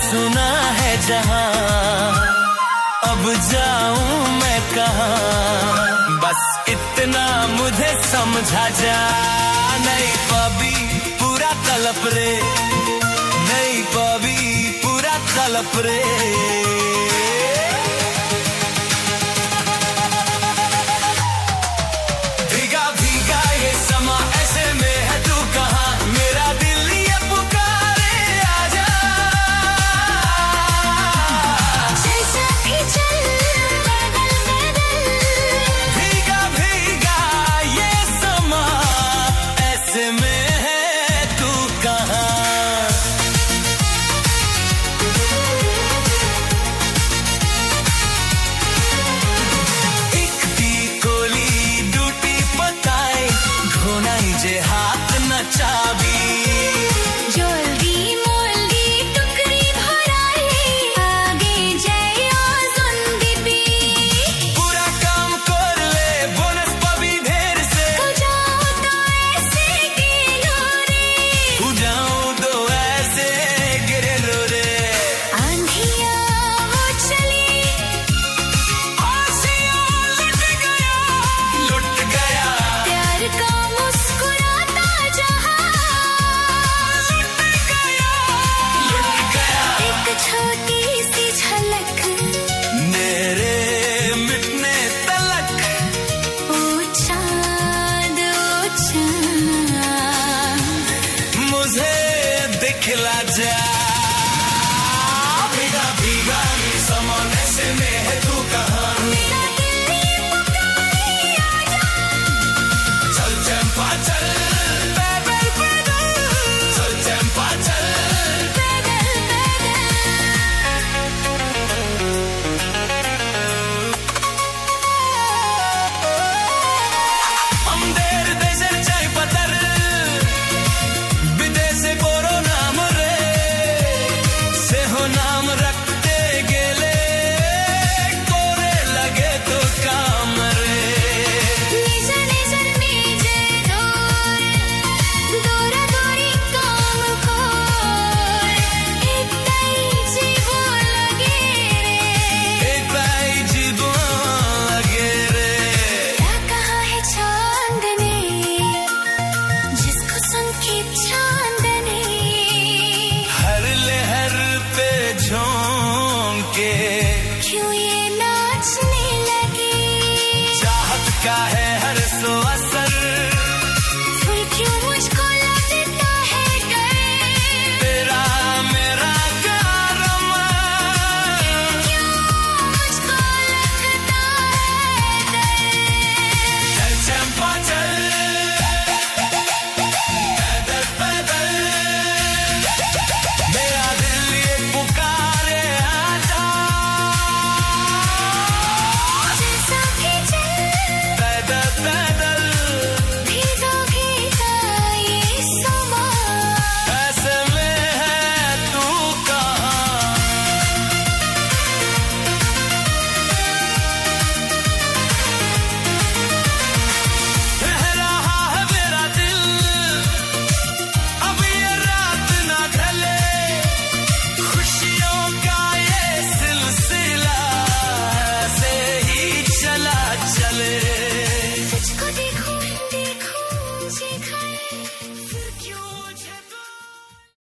सुना है जहां, अब जाऊं मैं कहां, बस इतना मुझे समझा जा। नहीं पाबी पूरा तलप रे, नहीं पाबी पूरा तलप रे। जे हाथ न चाबी जल्दी मोल्दी टुकरी भराई आगे जायो जिंदगी पूरा काम कर ले बोनस पाबी ढेर से जाओ तो ऐसे गिरो रे जाऊं तो ऐसे गिरो रे। आंधियां वो चली आसियां लुट गया प्यार का छोटी सी झलक मेरे मिटने तलक, ओ चांद ओ चांद मुझे दिखला जा।